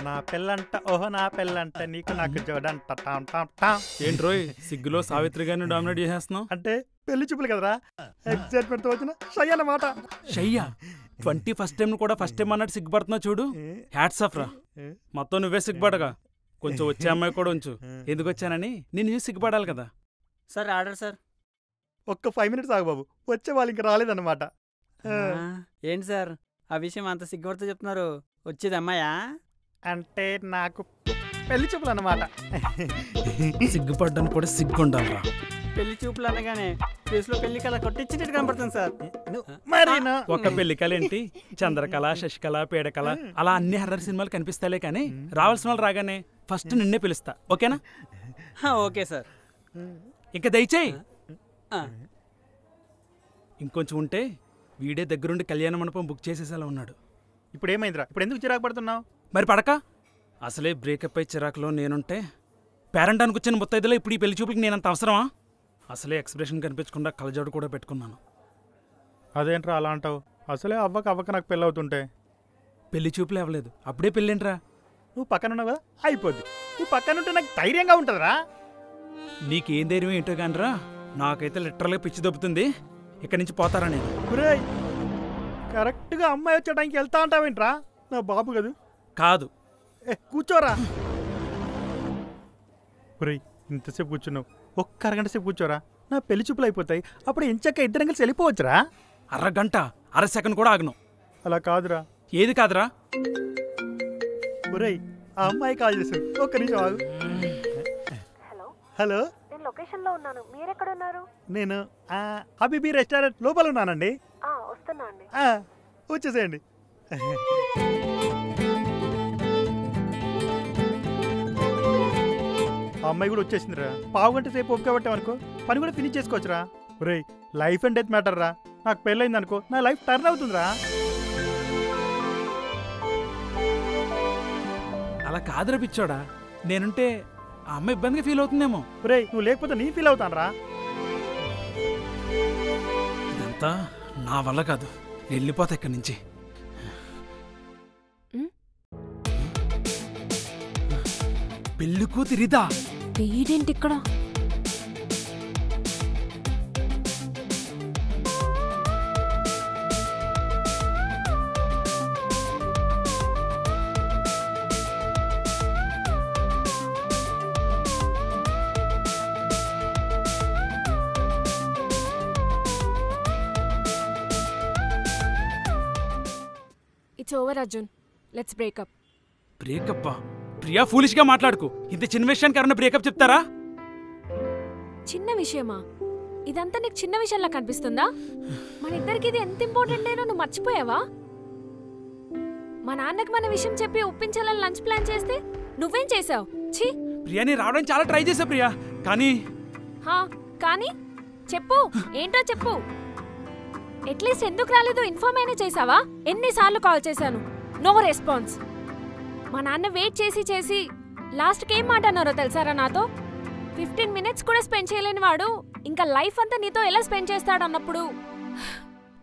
నా పెళ్ళంట ఓహో నా పెళ్ళంట నీకు నాకు జోడంట టామ్ టామ్ టామ్. ఏంట్రోయ్ సిగ్గులో సావిత్రి గారిని డామినేట్ చేసేస్తున్నావు? అంటే పెళ్లి చూపులు కదరా, ఎక్సైట్మెంట్ తో వచ్చిన షై అన్నమాట. షయ్యా 21st టైం కూడా ఫస్ట్ టైం అన్నట్టు సిగ్గుపడుతున్నావు చూడు. హ్యాట్స్ ఆఫ్ రా. మొత్తం నువ్వే సిగ్గుపడగా కొంచెం వచ్చే అమ్మాయి కూడా ఉంచు. ఎందుకు వచ్చానని నేను చూసి సిగ్గుపడాలి కదా. Sir order sir. ఒక్క 5 minutes ఆగు బాబు, వచ్చే వాళ్ళు ఇంకా రాలేదన్నమాట. ఏంటి సార్ ఆ విషయం అంత సిగ్గుపడుతూ చెప్తున్నారు? వచ్చేది అమ్మాయా? అంటే నాకు పెళ్లి చూపులు అన్నమాట. సిగ్గుపడ్డానికి కూడా సిగ్గుండాలరా. పెళ్లి చూపులు అనగానే ఫేస్ లో పెళ్లి కళ కొట్టించినట్టు కనపడుతుంది సార్. మరి ఒక పెళ్లికలేంటి, చంద్రకళ, శశికళ, పీడకళ అలా అన్ని హర్రర్ సినిమాలు కనిపిస్తాలే కానీ రావాల్సిన వాళ్ళు రాగానే ఫస్ట్ నిన్నే పిలుస్తా. ఓకేనా? Okay sir. ఇంకా దయచేయి. ఇంకొంచెం ఉంటే వీడే దగ్గరుండి కళ్యాణ మండపం బుక్ చేసేసేలా ఉన్నాడు. ఇప్పుడు ఏమైందిరా? ఇప్పుడు ఎందుకు చిరాకు పడుతున్నావు? మరి పడక అసలే బ్రేకప్ అయి చిరాకులో నేనుంటే పేరెంటానికి వచ్చిన ముత్తైదులో ఇప్పుడు ఈ పెళ్లి చూపులకి నేనంత అవసరమా? అసలే ఎక్స్ప్రెషన్ కనిపించకుండా కలజోడు కూడా పెట్టుకున్నాను. అదేంట్రా అలా అంటావు? అసలే అవ్వక నాకు పెళ్ళి అవుతుంటే. పెళ్లి చూపులే అవ్వలేదు, అప్పుడే పెళ్ళేంట్రా? నువ్వు పక్కన ఉన్నావు కదా, అయిపోద్ది. నువ్వు పక్కన ఉంటే నాకు ధైర్యంగా ఉంటుందిరా. నీకేం ధైర్యం ఏంటో కానరా, నాకైతే లిటరల్గా పిచ్చి దొబ్బుతుంది. ఇక్కడి నుంచి పోతారా నేను? ఒరేయ్, కరెక్ట్గా అమ్మాయి వచ్చే టైంకి వెళ్తా అంటావేంట్రా? నా బాబు కదూ. కాదు. కూర్చోరా. ఒరేయ్, ఇంతసేపు కూర్చున్నావు, ఒక్క అరగంట సేపు కూర్చోరా. నా పెళ్లి చూపులు అయిపోతాయి, అప్పుడు ఎంచక్క ఇద్దరం కలిసి వెళ్ళిపోవచ్చురా. అరగంట, అర సెకండ్ కూడా ఆగను. అలా కాదురా. ఏది కాదురా? ఒరేయ్, ఆ అమ్మాయి కాల్ చేశాను, ఒక్క నిమిషం ఆగు. హలో, నేను లొకేషన్ లో ఉన్నాను, మీరెక్కడ ఉన్నారు? నేను హబీబీ రెస్టారెంట్ లోపల ఉన్నానండి. వస్తున్నా అండి. వచ్చేసేయండి. ఆ అమ్మాయి కూడా వచ్చేసిందిరా. పావు గంట సేపు ఓపిక పట్టామనుకో పని కూడా ఫినిష్ చేసుకోవచ్చురా. ఒరేయ్, లైఫ్ అండ్ డెత్ మ్యాటర్ రా. నాకు పెళ్ళైంది అనుకో, నా లైఫ్ టర్న్ అవుతుందిరా. అలా కాదురా పిచ్చోడా, నేనుంటే ఆ అమ్మాయి ఇబ్బందిగా ఫీల్ అవుతుందేమో. ఒరేయ్, నువ్వు లేకపోతే నీ ఫీల్ అవుతానరా. ఇదంతా నా వల్ల కాదు, వెళ్ళిపోతా ఇక్కడి నుంచి. పెళ్లి కూతురిదా? వీడేంటి ఇక్కడ? It's over Arjun, let's breakup. బ్రేకప్పా? ప్రియా, ఫూలిష్ గా మాట్లాడుకు. ఇంత చిన్న విషయానికి ఎవరైనా బ్రేకప్ చెప్తారా? చిన్న విషయమా? ఇదంతా నీకు చిన్న విషయంలా కనిపిస్తుందా? మన ఇద్దరికి ఇది ఎంత ఇంపార్టెంట్ అయినా నువ్వు మర్చిపోయావా? మా నాన్నకి మన విషయం చెప్పి ఒప్పించాలని లంచ్ ప్లాన్ చేస్తే నువ్వేం చేసావు? ఛీ! ప్రియాని రావడానికి చాలా ట్రై చేశా ప్రియా, కానీ కానీ చెప్పు, ఏంటో చెప్పు. అట్లీస్ట్ ఎందుకు రాలేదో ఇన్ఫార్మ్ అయినా చేసావా? ఎన్నిసార్లు కాల్ చేశాను, నో రెస్పాన్స్. మా నాన్న వెయిట్ చేసి చేసి లాస్ట్కి ఏం మాట అన్నారో తెలుసారా నాతో? 15 minutes కూడా స్పెండ్ చేయలేని వాడు ఇంకా లైఫ్ అంతా నీతో ఎలా స్పెండ్ చేస్తాడు అన్నప్పుడు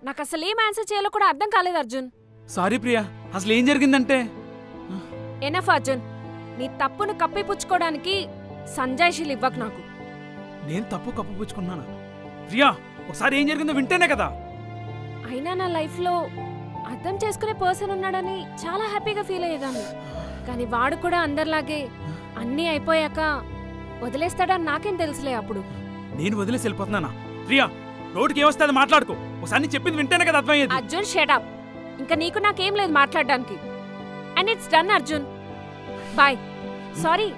నాకు అసలు ఏం ఆన్సర్ చేయాలో కూడా అర్థం కాలేదు అర్జున్. సారీ ప్రియా, అసలు ఏం జరిగిందంటే. ఎనఫ్ అర్జున్, నీ తప్పును కప్పిపుచ్చుకోవడానికి సంజాయిషీలు ఇవ్వకు నాకు. నేను తప్పు కప్పిపుచ్చుకున్నానా? ప్రియా, ఒకసారి ఏం జరిగిందో వింటేనే కదా. అయినా నా లైఫ్లో అర్థం చేసుకునే పర్సన్ ఉన్నాడని చాలా హ్యాపీగా ఫీల్ అయ్యేదాన్ని. కానీ వాడు కూడా అందరిలాగే అన్నీ అయిపోయాక వదిలేస్తాడని నాకేం తెలుసులే అప్పుడు. నేను వదిలేసి వెళ్ళిపోతున్నానా? ప్రియా, రోడ్డుకి ఏమొస్తే అది మాట్లాడుకో. ఒకసారి నేను చెప్పింది వింటేనే కదా అర్థమయ్యేది. Arjun, shut up. ఇంకా నీకు నాకేం లేదు మాట్లాడడానికి. And it's done Arjun. Bye. Sorry,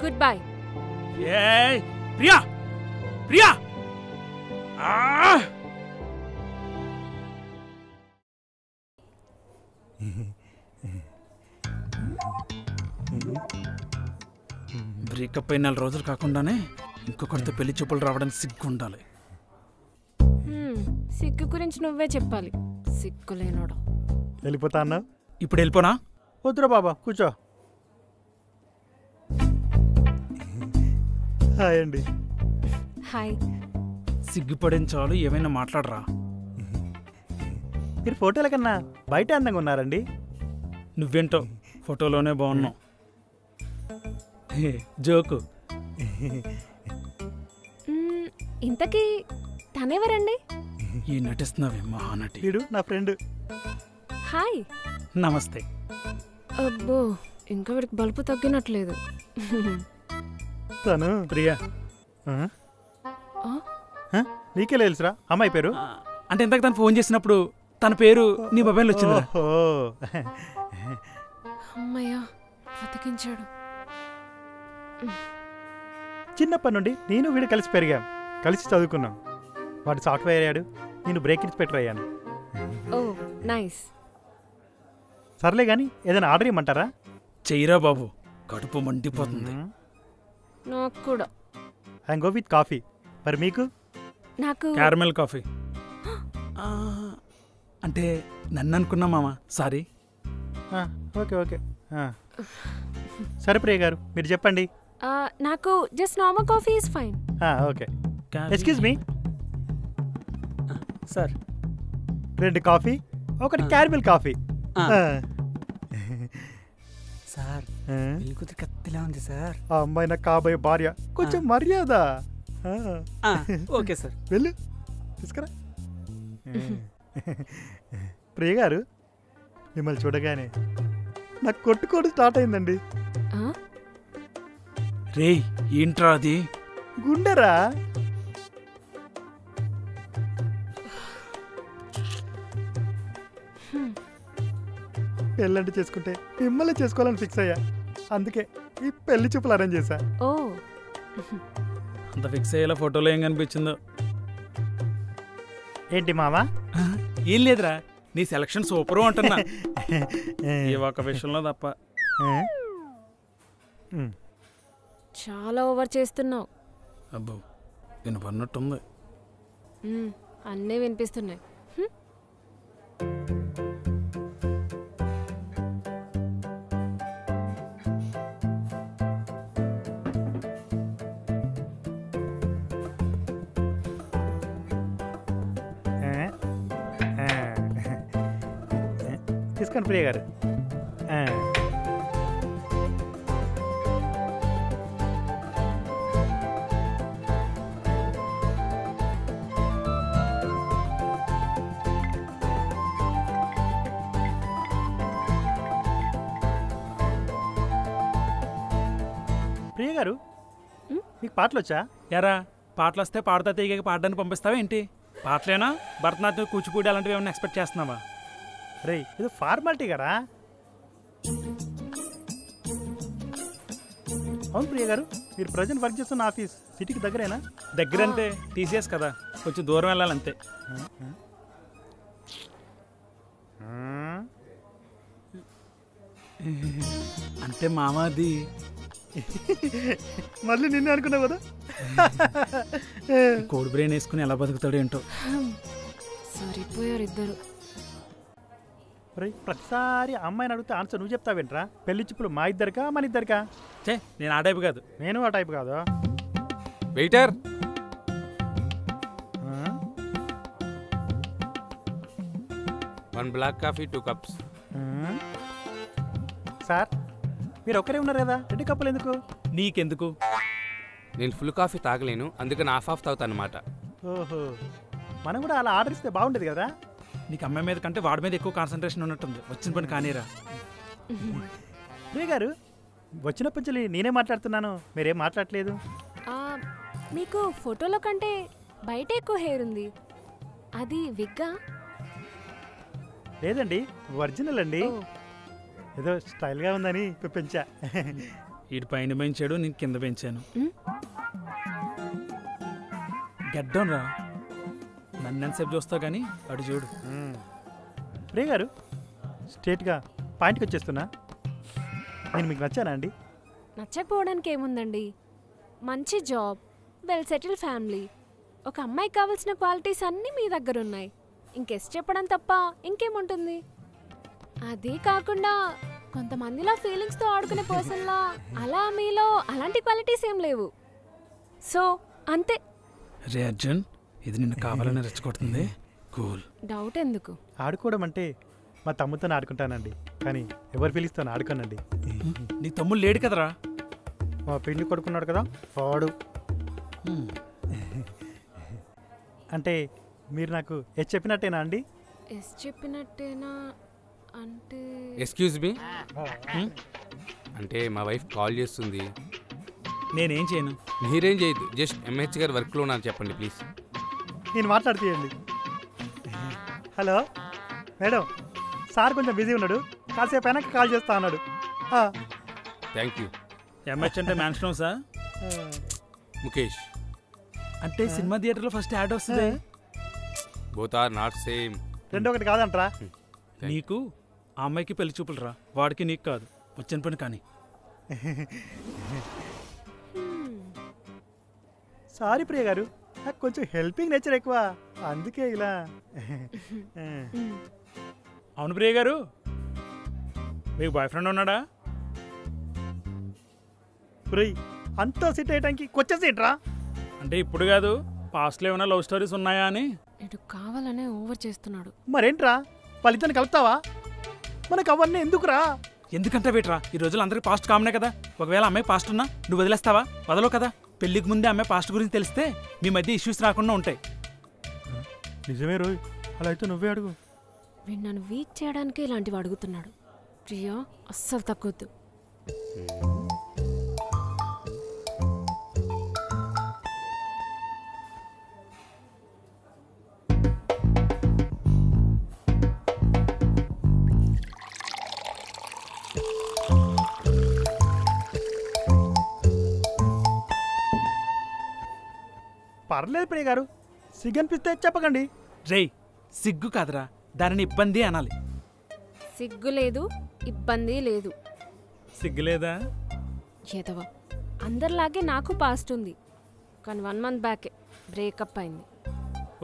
good bye. Priya, Priya! Breakup అయిన 4 రోజులు కాకుండానే ఇంకొకరితో పెళ్లి చూపులు రావడానికి సిగ్గు ఉండాలి. సిగ్గు గురించి నువ్వే చెప్పాలి, సిగ్గులేనోడు. వెళ్ళిపోతా అన్నా? ఇప్పుడు వెళ్ళిపోనా? వద్దురా బాబా, కూర్చో. హాయ్ అండి. హాయ్. సిగ్గుపడించాలు, ఏమైనా మాట్లాడరా. మీరు ఫోటోల కన్నా బయట అందంగా ఉన్నారండి. నువ్వేంటో ఫోటోలోనే బాగున్నావు. జోకు. ఇంతకీ తనెవరండి? ఈ నటిస్తున్నావే మహానటి. వీడు నా ఫ్రెండ్. హాయ్. నమస్తే. అబ్బో ఇంకా వీడికి బలుపు తగ్గినట్లేదు. తను ప్రియా. నీకే తెలుసురా అమ్మాయి పేరు? అంటే ఇంతకు తను ఫోన్ చేసినప్పుడు తన పేరు నీ మొబైల్ వచ్చింది. అమ్మయ్యా బతికించాడు. చిన్నప్పటి నుండి నేను వీడు కలిసి పెరిగాం, కలిసి చదువుకున్నాం. వాడు సాఫ్ట్వేర్ అయ్యాడు, నేను బ్రేక్ ఇన్స్పెక్టర్ అయ్యాను. ఓ నైస్. సర్లే కానీ ఏదైనా ఆర్డర్ ఇవ్వమంటారా? చెయ్యరా బాబు, కడుపు మండిపోతుంది. నాకు కూడా. I go with coffee. మరి మీకు? నాకు క్యారమెల్ కాఫీ. అంటే నన్ను అనుకున్నా మామ, సారీ. Okay okay. సరే ప్రియ గారు మీరు చెప్పండి. నాకు just normal coffee is fine. Okay. Excuse me sir. 2 coffee, 1 caramel coffee. Sir పెళ్లి కూతురు కత్తిలా ఉంది సార్. ఆ అమ్మాయి నాకు కాబోయే భార్య, కొంచెం మర్యాద. Okay sir. వెళ్ళు తీసుకురా. ప్రియ గారు మిమ్మల్ని చూడగానే నాకు కొట్టుకోవడం స్టార్ట్ అయిందండి. రే ఏంట్రా అది? గుండెరా. పెళ్ళంటే చేసుకుంటే మిమ్మల్ని చేసుకోవాలని ఫిక్స్ అయ్యా. అందుకే ఈ పెళ్లి చూపులు అరేంజ్ చేశా. ఓ అంత ఫిక్స్ అయ్యేలా ఫోటోలో ఏం కనిపించిందో. ఏంటి మావా? ఏం లేదురా, నీ సెలక్షన్ సూపరు అంటున్నా. ఈ ఒక విషయంలో తప్ప. చాలా ఓవర్ చేస్తున్నావు. అబ్బో వినపడినట్టుంది. అన్నీ వినిపిస్తున్నాయి. తీసుకోండి ప్రియ గారు. ప్రియ గారు మీకు పాటలు వచ్చా? యారా పాటలు వస్తే పాడతా తీగకి పాడడానికి పంపిస్తావా ఏంటి? పాటలేనా? భరతనాట్యం, కూచిపూడి అలాంటివి ఏమైనా ఎక్స్పెక్ట్ చేస్తున్నావా? రే ఇది ఫార్మాలిటీ కదా. అవును ప్రియ గారు, మీరు ప్రజెంట్ వర్క్ చేస్తున్న ఆఫీస్ సిటీకి దగ్గరేనా? దగ్గరంటే టీసీఎస్ కదా, కొంచెం దూరం వెళ్ళాలంతే. అంటే మామాది. మళ్ళీ నిన్నే అనుకున్నావు కదా. కోడి బ్రెయిన్ వేసుకుని ఎలా బతుకుతాడు ఏంటో. సరిపోయారు ఇద్దరు. ప్రతిసారి అమ్మాయిని అడిగితే ఆన్సర్ నువ్వు చెప్తావేంట్రా? పెళ్లి చూపులు మా ఇద్దరికా మన ఇద్దరికా? నేను ఆ టైపు కాదు. నేను ఆ టైపు కాదు. Waiter, one black coffee 2 cups. Sir మీరు ఒక్కరే ఉన్నారు కదా, 2 కప్పులు ఎందుకు? నీకెందుకు? నేను ఫుల్ కాఫీ తాగలేను, అందుకని హాఫ్ తాగుతాను అనమాట. ఓహో, మనం కూడా అలా ఆర్డర్ ఇస్తే బాగుండేది కదా. నీకు అమ్మాయి మీద కంటే వాడి మీద ఎక్కువ కాన్సన్ట్రేషన్ ఉన్నట్టుంది. వచ్చిన పని కానీరా. ప్రియ గారు వచ్చినప్పటి నుంచి నేనే మాట్లాడుతున్నాను, మీరేం మాట్లాడలేదు. మీకు ఫోటోలో కంటే బయట ఎక్కువ హెయిర్ ఉంది, అది విగ్గా? లేదండి, ఒరిజినల్ అండి. ఏదో స్టైల్గా ఉందని పెంచా. ఇటు పైన పెంచాడు, నేను కింద పెంచాను. గడ్డం రా, నన్ను ఎంతసేపు చూస్తావు కానీ అటు చూడు. ప్రియ గారు స్ట్రేట్గా పాయింట్కి వచ్చేస్తున్నా, నేను మీకు నచ్చానా అండి? నచ్చకపోవడానికి ఏముందండి, మంచి జాబ్, వెల్ సెటిల్ ఫ్యామిలీ, ఒక అమ్మాయికి కావాల్సిన క్వాలిటీస్ అన్నీ మీ దగ్గర ఉన్నాయి. ఇంకెస్ చెప్పడం తప్ప ఇంకేముంటుంది? అదే కాకుండా కొంతమందిలా ఫీలింగ్స్తో ఆడుకునే పర్సన్లా అలా మీలో అలాంటి క్వాలిటీస్ ఏం లేవు. సో అంతే. రే అర్జున్, ఇది నిన్ను కావాలని రెచ్చగొడుతుంది. కూల్. డౌట్ ఎందుకు? ఆడుకోవడం అంటే మా తమ్ముతో ఆడుకుంటానండి, కానీ ఎవరి ఫీలింగ్స్తో ఆడుకోనండి. నీ తమ్ముడు లేడు కదరా. మా పెళ్లి కొడుకున్నాడు కదా వాడు. అంటే మీరు నాకు ఎస్ చెప్పినట్టేనా అండి? ఎస్ చెప్పినట్టేనా అంటే ఎక్స్క్యూజ్ మీ, అంటే మా వైఫ్ కాల్ చేస్తుంది. నేనేం చేయను. మీరేం చేయదు, జస్ట్ ఎంహెచ్ గారు వర్క్లో ఉన్నారు చెప్పండి ప్లీజ్. నేను మాట్లాడుతీయండి. హలో మేడం, సార్ కొంచెం బిజీ ఉన్నాడు, కాసేపు వెనక్కి కాల్ చేస్తా అన్నాడు. Thank you. ఎంహెచ్ అంటే మ్యాన్షన్ హౌసా? ముఖేష్. అంటే సినిమా థియేటర్లో ఫస్ట్ యాడ్ వస్తుంది. Both are not same. రెండో ఒకటి కాదంటరా? నీకు ఆ అమ్మాయికి పెళ్లి చూపులు రా, వాడికి నీకు కాదు. వచ్చిన పని కానీ. సారీ ప్రియ గారు, నాకు కొంచెం హెల్పింగ్ నేచర్ ఎక్కువ, అందుకే ఇలా. అవును ప్రియ గారు, మీకు బాయ్ ఫ్రెండ్ ఉన్నాడా? ప్రియ్ అంతా సిట్ అయ్యటానికి కొంచెం సీట్రా. అంటే ఇప్పుడు కాదు, పాస్ట్లో ఏమైనా లవ్ స్టోరీస్ ఉన్నాయా అని. ఇటు కావాలనే ఓవర్ చేస్తున్నాడు. మరేంట్రా, వాళ్ళిద్దరిని కలుపుతావా? మనకు అవన్నీ ఎందుకురా? ఎందుకంటే వేట్రా, ఈ రోజులు అందరికి పాస్ట్ కామనే కదా. ఒకవేళ అమ్మాయి పాస్ట్ ఉన్నా నువ్వు వదిలేస్తావా? వదలవు కదా. పెళ్లికి ముందే అమ్మాయి పాస్ట్ గురించి తెలిస్తే మీ మధ్య ఇష్యూస్ రాకుండా ఉంటాయి. నిజమే రోయ్, అలా అయితే నువ్వే అడుగు. వీడు నన్ను వీక్ చేయడానికే ఇలాంటివి అడుగుతున్నాడు. ప్రియా అస్సలు తగ్గొద్దు. పర్లేదు ప్రియ గారు, సిగ్గనిపిస్తే చెప్పకండి. రేయ్, సిగ్గు కాదురా, దానిని ఇబ్బంది అనాలి. సిగ్గు లేదు, ఇబ్బంది లేదు. సిగ్గు లేదా? ఏదవా, అందరిలాగే నాకు పాస్ట్ ఉంది, కానీ 1 month బ్యాకే బ్రేకప్ అయింది.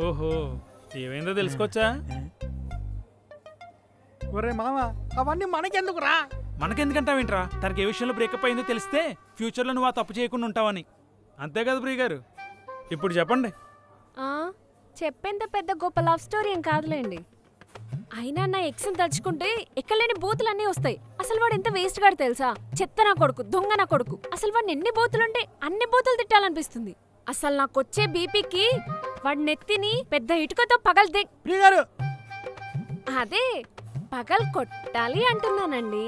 ఓహో, ఏమైందో తెలుసుకోవచ్చా? ఒరే మామ, అవన్నీ మనకెందుకురా? మనకెందుకంటావేంట్రా? తనకి ఏ విషయంలో బ్రేకప్ అయిందో తెలిస్తే ఫ్యూచర్లో నువ్వు ఆ తప్పు చేయకుండా ఉంటావని. అంతే కదా ప్రియ గారు? ఇప్పుడు చెప్పండి. చెప్పేంత పెద్ద గొప్ప లవ్ స్టోరీ ఏం కాదులేండి. అయినా నా ఎక్స్ని తలుచుకుంటే ఎక్కలేని బూతులన్నీ వస్తాయి. అసలు వాడు ఎంత వేస్ట్ గాడు తెలుసా? చెత్త నా కొడుకు, దొంగ నా కొడుకు. అసలు వాడిని ఎన్ని బూతులుంటే అన్ని బూతులు తిట్టాలనిపిస్తుంది. అసలు నాకొచ్చే బీపీకి వాడి నెత్తిని పెద్ద ఇటుకతో పగలదే. ప్రియ గారు, అదే పగలు కొట్టాలి అంటున్నానండి.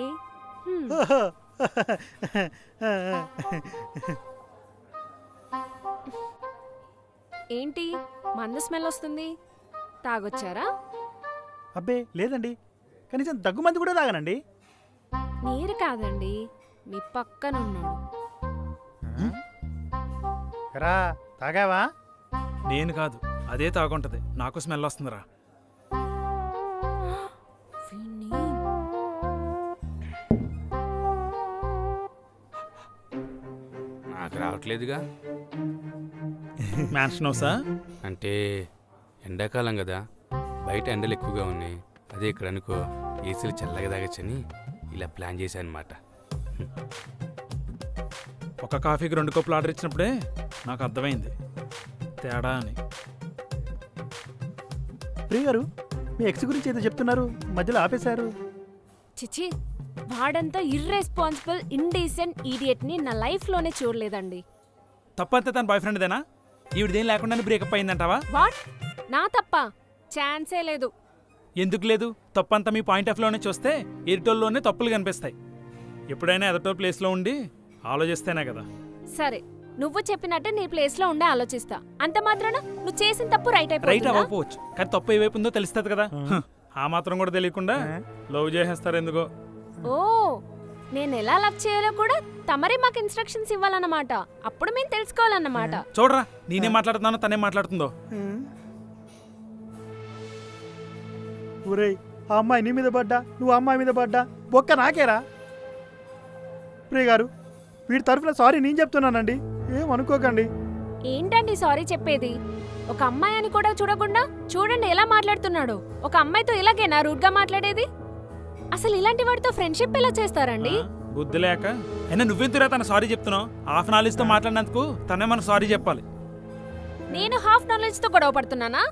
ఏంటి మందు స్మెల్ వస్తుంది? తాగొచ్చారా? అబ్బే లేదండి, కనీసం దగ్గుమంది కూడా తాగనండి. మీరు కాదండి, మీ పక్కన ఉన్నాడు. రా, తాగావా? నేను కాదు, అదే తాగుంటది. నాకు స్మెల్ వస్తుందిరా. నాకు రావట్లేదుగా. మ్యాన్షన్ హౌసా? అంటే ఎండాకాలం కదా, బయట ఎండలు ఎక్కువగా ఉన్నాయి. అదే ఇక్కడ అనుకో ఏసీలు చల్లగా తాగొచ్చని ఇలా ప్లాన్ చేశాను అనమాట. ఒక కాఫీకి 2 కప్పులు ఆర్డర్ ఇచ్చినప్పుడే నాకు అర్థమైంది తేడా అని. ప్రియ గారు, మీ ఎక్స్ గురించి ఏదో చెప్తున్నారు, మధ్యలో ఆపేశారు. చిచి, వాడంతా ఇర్రెస్పాన్సిబుల్ ఇండీసెంట్ ఈడియట్ని నా లైఫ్లోనే చూడలేదండి. తప్పంతా తన బాయ్ ఫ్రెండ్దేనా? ఈవిడదేం లేకుండానే బ్రేకప్ అయిందంటావా? వాట్? నా తప్ప? ఛాన్సే లేదు. ఎందుకు లేదు? తప్పంతా మీ పాయింట్ ఆఫ్ వ్యూలోనే చూస్తే ఎరిటోల్లోనే తప్పులు కనిపిస్తాయి. ఎప్పుడైనా ఎదటో ప్లేస్లో ఉండి ఆలోచిస్తేనే కదా. సరే, నువ్వు చెప్పినట్టే నీ ప్లేస్లో ఉండే ఆలోచిస్తా. అంత మాత్రాన నువ్వు చేసిన తప్పు రైట్ రైట్ అయిపోతుందా? అవ్వకపోవచ్చు, కానీ తప్పు ఏవైపు ఉందో తెలుస్తుంది కదా. ఆ మాత్రం కూడా తెలియకుండా లవ్ చేసేస్తారు ఎందుకో. ఓ, నేను ఎలా లవ్ చేయాలో కూడా తమరే మాకు ఇన్స్ట్రక్షన్స్ ఇవ్వాలన్నమాట. అప్పుడు మేము తెలుసుకోవాలన్నమాట. చూడరా, నేనేం మాట్లాడుతున్నానో తనేం మాట్లాడుతుందో. ఊరేయ్, ఆ అమ్మాయి నీ మీద పడ్డా, నువ్వు అమ్మాయి మీద పడ్డా, బొక్క నాకేరా. ప్రియ గారు, వీడి తరఫున సారీ నేను చెప్తున్నానండి, ఏమనుకోకండి. ఏంటండి సారీ చెప్పేది? ఒక అమ్మాయి అని కూడా చూడకుండా చూడండి ఎలా మాట్లాడుతున్నాడు. ఒక అమ్మాయితో ఇలాగేనా రూడ్గా మాట్లాడేది? అసలు ఇలాంటి వాడితో ఫ్రెండ్షిప్ ఎలా చేస్తారండి? బుద్ధి లేక. అయినా నువ్వెందుకురా తన సారీ చెప్తున్నావు? హాఫ్ నాలెడ్జ్ తో మాట్లాడినందుకు తనే మనకు సారీ చెప్పాలి. నేను హాఫ్ నాలెడ్జ్ తో గొడవ పడుతున్నానా?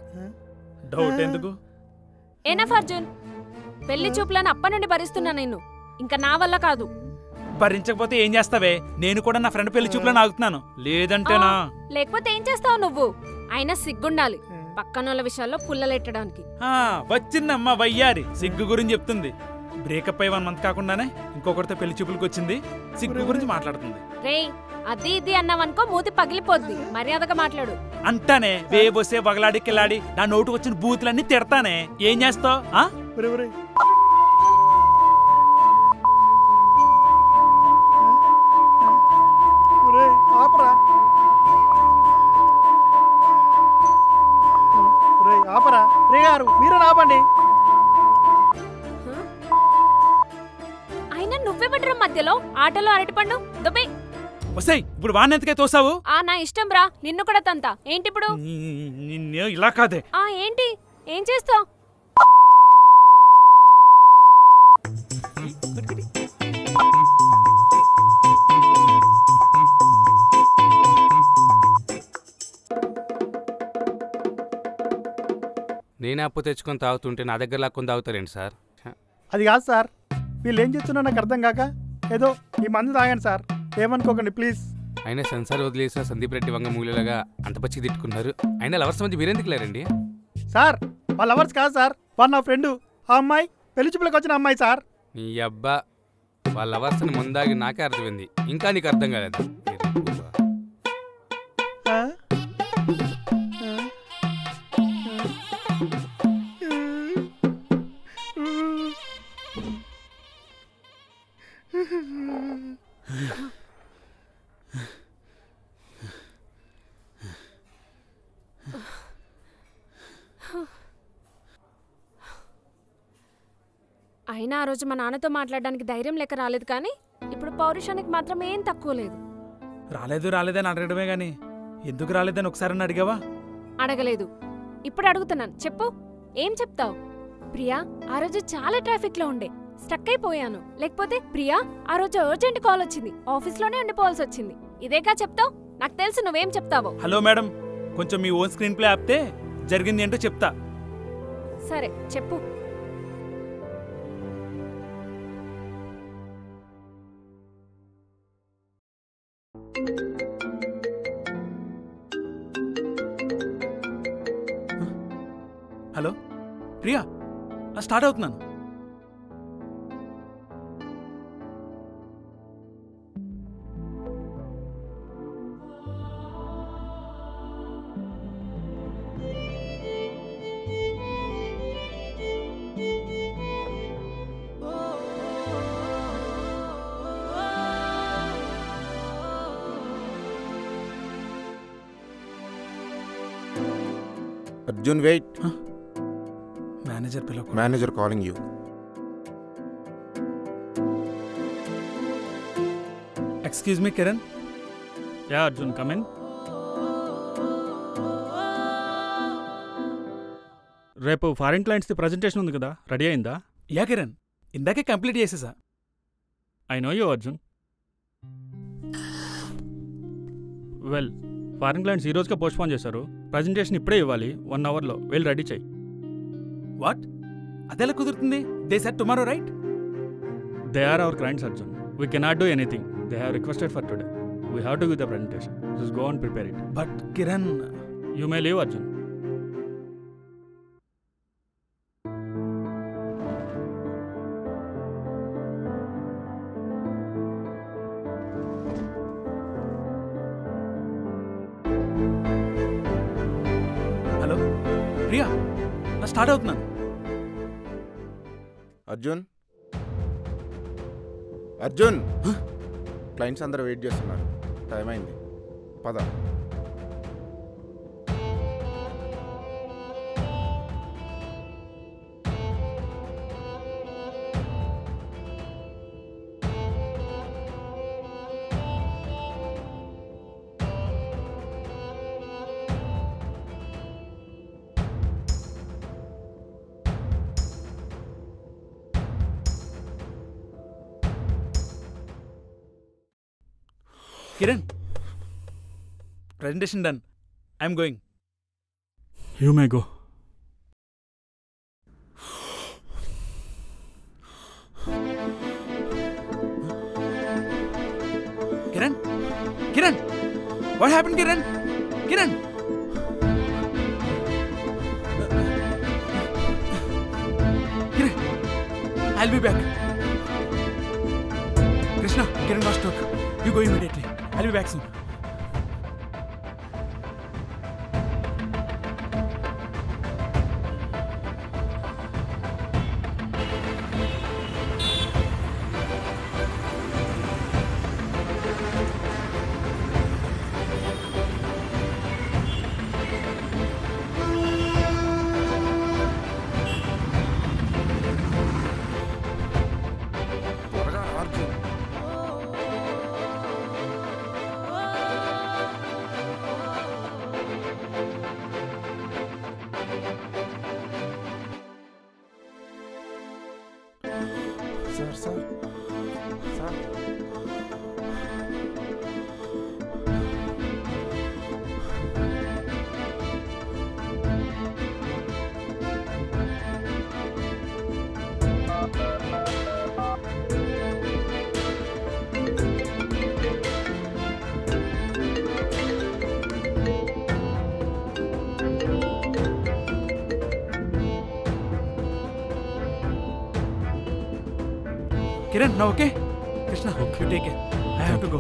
డౌట్ ఎందుకు? ఎనఫ్ అర్జున్, పెళ్లి చూపులను అప్పటి నుండి భరిస్తున్నా నేను. ఇంకా నా వల్ల కాదు. భరించకపోతే ఏం చేస్తావే? నేను కూడా నా ఫ్రెండ్ పెళ్లి చూపులను ఆగుతున్నాను. లేదంటేనా? లేకపోతే ఏం చేస్తావు నువ్వు? అయినా సిగ్గుండాలి పక్కనోళ్ళ విషయాల్లో పుల్లలెట్టడానికి. వచ్చిందమ్మా వయ్యారి, సిగ్గు గురించి చెప్తుంది. బ్రేకప్ అయి 1 మంత్ కాకుండానే ఇంకొకరితో పెళ్లి చూపులకు వచ్చింది, సిగ్గు గురించి మాట్లాడుతుంది. రేయ్, అది ఇది అన్నావనుకో మూతి పగిలిపోద్ది. మర్యాదగా మాట్లాడు. అంటానే వేబోసే వగలాడి కిలాడి నా నోటుకు వచ్చిన బూతులన్నీ తిడతానే. ఏం చేస్తావు? ఆపరా ఆపరా రే గారు, మీరు ఆపండి. అయినా నువ్వెవడ్రా మధ్యలో? ఆటలో అరటిపండు దుబ్బై. వస్తాయి ఇప్పుడు వాన్నెంతకే తోసావు? నా ఇష్టం రా, నిన్ను కూడా తంతా. ఏంటిప్పుడు? నిన్ను ఇలా కాదే. ఏంటి? ఏం చేస్తావు? నేనే అప్పు తెచ్చుకొని తాగుతుంటే నా దగ్గర లాక్కొని తాగుతారేంటి సార్? అది కాదు సార్, వీళ్ళు ఏం చేస్తున్నా నాకు అర్థం కాక ఏదో ఈ మందు తాగండి సార్, ఏమనుకోకండి ప్లీజ్. అయినా సెన్సార్ వదిలేసిన సందీప్ రెడ్డి వంగ మూలలాగా అంత పచ్చి తిట్టుకున్నారు. అయినా లవర్స్ మధ్య మీరెందుకు లేరండి? సార్ వాళ్ళ లవర్స్ కాదు సార్, వాళ్ళ నా ఫ్రెండ్. ఆ అమ్మాయి పెళ్లి చూపులకు వచ్చిన అమ్మాయి సార్. నీ అబ్బా, వాళ్ళ లవర్స్ అని ముందాగి నాకే అర్థమైంది, ఇంకా నీకు అర్థం కాలేదు. అయినా ఆ రోజు మా నాన్నతో మాట్లాడడానికి ధైర్యం లెక్క రాలేదు, కానీ ఇప్పుడు పౌరుషానికి మాత్రం ఏం తక్కువ లేదు. రాలేదని అడగడమే గాని ఎందుకు రాలేదని ఒకసారి అడిగావా? అడగలేదు, ఇప్పుడు అడుగుతున్నాను. చెప్పు, ఏం చెప్తావు? ప్రియా, ఆ రోజు చాలా ట్రాఫిక్ లో ఉండే, స్టక్ అయిపోయాను. లేకపోతే ప్రియా, ఆ రోజు అర్జెంట్ కాల్ వచ్చింది, ఆఫీస్లోనే ఉండిపోవాల్సి వచ్చింది. ఇదేగా చెప్తావు? నాకు తెలుసు నువ్వేం చెప్తావో. హలో మేడం, కొంచెం మీ ఓన్ స్క్రీన్ ప్లే ఆపితే జరిగింది ఏంటో చెప్తా. సరే చెప్పు. హలో ప్రియా, స్టార్ట్ అవుతున్నాను. Arjun, wait. Manager calling you. Excuse me, Kiran. Yeah, Arjun, come in. రేపు ఫారిన్ క్లయింట్స్ది ప్రజెంటేషన్ ఉంది కదా, రెడీ అయిందా? యా కిరణ్, ఇందాకే కంప్లీట్ చేసేసా. I know you Arjun. Well, foreign clients ఈ రోజుకే పోస్ట్పోన్ చేశారు. ప్రజెంటేషన్ ఇప్పుడే ఇవ్వాలి, 1 అవర్లో. వెళ్ళి రెడీ చెయ్యి. వాట్? అదెలా కుదురుతుంది? They said tomorrow, right? They are our clients Arjun. We cannot do anything. They have requested for today. We have to give the presentation. Just go and prepare it. But Kiran, you may leave Arjun. Hello Priya, start అవుతున్నాను. Arjun, clients అందరూ wait చేస్తున్నారు, time అయింది, పద. Kiran, presentation done. I'm going. You may go. Kiran what happen Kiran? Kiran Kiran I'll be back. Krishna Kiran was stroke. You go immediately. I'll be back soon. త్వరగా రా Arjun. Sir sir sir Kiran నా okay? Krishna you take care. I have to go.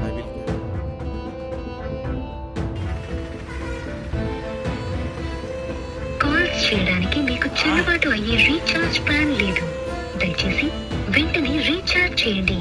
I will go. Calls చేయడానికి మీకు చెల్లుబాటు అయ్యే recharge plan లేదు. దయచేసి వెంటనే రీఛార్జ్ చేయండి.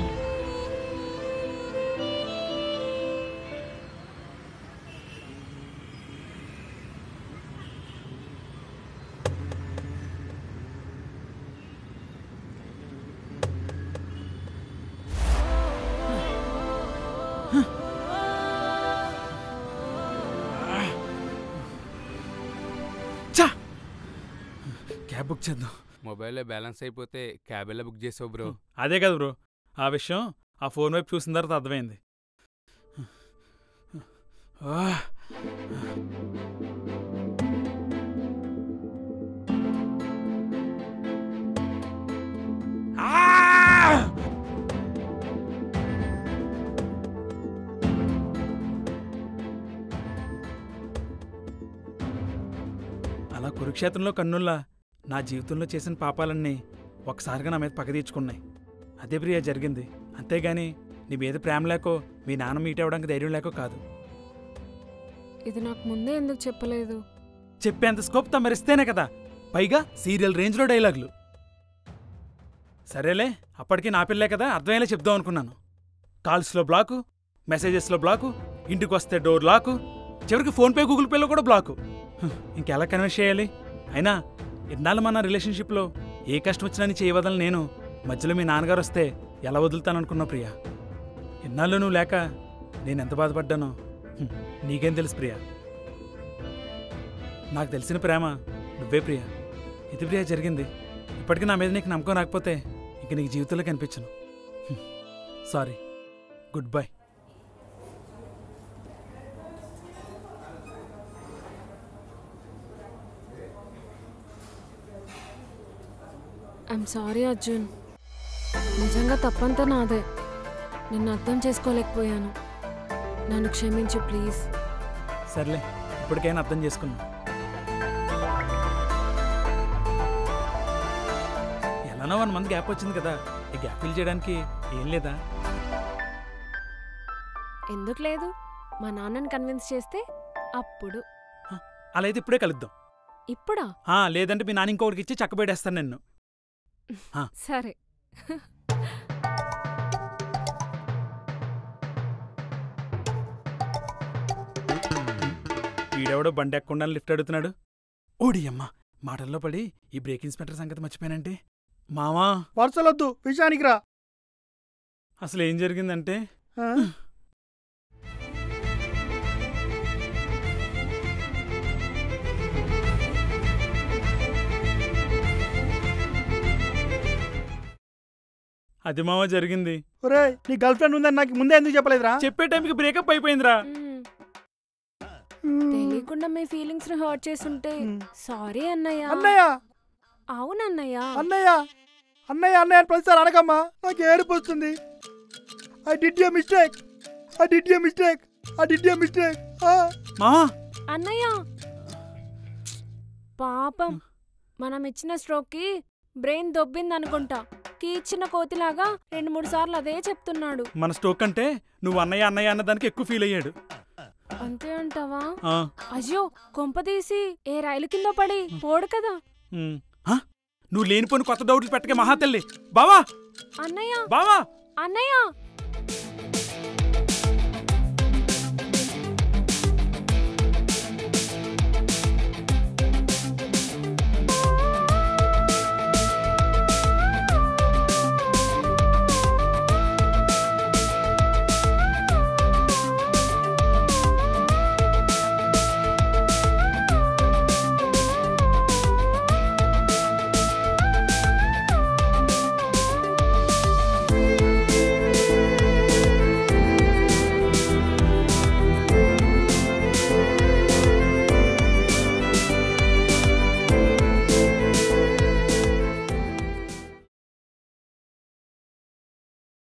క్యాబ్ బుక్ చేద్దాం. మొబైల్లో బ్యాలెన్స్ అయిపోతే క్యాబ్ ఎలా బుక్ చేసావు బ్రో? అదే కదా బ్రో, ఆ విషయం ఆ ఫోన్ వైపు చూసిన తర్వాత అర్థమైంది. అలా కురుక్షేత్రంలో కన్నుల్లా నా జీవితంలో చేసిన పాపాలన్నీ ఒకసారిగా నా మీద పగ తీర్చుకున్నాయి. అదే ప్రియా జరిగింది. అంతేగాని నీ మీద ప్రేమ లేకో మీ నాన్న మీట్ అవ్వడానికి ధైర్యం లేకో కాదు. ఇది నాకు ముందే ఎందుకు చెప్పలేదు? చెప్పేంత స్కోప్ తమరిస్తేనే కదా, పైగా సీరియల్ రేంజ్లో డైలాగులు. సరేలే, అప్పటికి నా పిల్లే కదా, అర్థమయ్యేలా చెప్దాం అనుకున్నాను. కాల్స్లో బ్లాకు, మెసేజెస్లో బ్లాకు, ఇంటికి వస్తే డోర్ లాకు, చివరికి ఫోన్పే గూగుల్ పేలో కూడా బ్లాకు. ఇంకెలా కన్విన్స్ చేయాలి? అయినా ఇన్నాళ్ళు మన రిలేషన్షిప్లో ఏ కష్టం వచ్చినా నీ చేయవదలని నేను మధ్యలో మీ నాన్నగారు వస్తే ఎలా వదులుతాననుకున్నావు ప్రియా? ఇన్నాళ్ళు నువ్వు లేక నేనెంత బాధపడ్డానో నీకేం తెలుసు ప్రియా? నాకు తెలిసిన ప్రేమ నువ్వే ప్రియా. ఇది ప్రియా జరిగింది. ఇప్పటికీ నా మీద నీకు నమ్మకం రాకపోతే ఇంక నీకు జీవితంలో కనిపించను. Sorry, good bye. I'm sorry Arjun, నిజంగా తప్పంతా నాదే. నిన్ను అర్థం చేసుకోలేకపోయాను. నన్ను క్షమించు ప్లీజ్. సర్లే, ఇప్పటికైనా అర్థం చేసుకున్నా. ఎలానో 1 మంత్ గ్యాప్ వచ్చింది కదా, ఈ గ్యాప్ ఫిల్ చేయడానికి ఏం లేదా? ఎందుకు లేదు? మా నాన్నని కన్విన్స్ చేస్తే అప్పుడు. అలా అయితే ఇప్పుడే కలుద్దాం. ఇప్పుడా? లేదంటే మీ నాన్న ఇంకొకరికి ఇచ్చి చక్కబెట్టేస్తాను నిన్ను. సరే. వీడెవడో బండి ఎక్కకుండా లిఫ్ట్ అడుగుతున్నాడు. ఓడి అమ్మ, మాటల్లో పడి ఈ బ్రేక్ ఇన్స్పెక్టర్ సంగతి మర్చిపోయానంటే. మావా వరుసలొద్దు, విషయానికి రా. అసలు ఏం జరిగిందంటే, అది మావా జరిగింది. ఒరే, నీ గర్ల్ ఫ్రెండ్ ఉందని నాకు ముందే ఎందుకు చెప్పలేదురా? చెప్పే టైంకి బ్రేకప్ అయిపోయిందిరా. తెలియకుండా మీ ఫీలింగ్స్ ని హర్ట్ చేసుంటే సారీ అన్నయ్య. అన్నయ్య? అవునన్నయ్య. అన్నయ్య అన్నయ్య అన్నయ్య అని ప్రతిసారి అనకమ్మా, నాకు ఏడుపు వస్తుంది. I did you mistake. I did a mistake. మావా అన్నయ్య పాపం మనం ఇచ్చిన స్ట్రోక్కి బ్రెయిన్ దొబ్బిందనుకుంటా. కీ ఇచ్చిన కోతిలాగా 2-3 సార్లు అదే చెప్తున్నాడు. మన స్టోక్ అంటే నువ్వు అన్నయ్య అన్నయ్య అన్నదానికి ఎక్కువ ఫీల్ అయ్యాడు. అంతే అంటావా? ఆ, అయ్యో కొంపదీసి ఏ రైలు కింద పడి పోడు కదా. నువ్వు లేనిపోని కొత్త డౌట్లు పెట్టకే మహాతల్లి. బావా అన్నయ్య బావా అన్నయ్య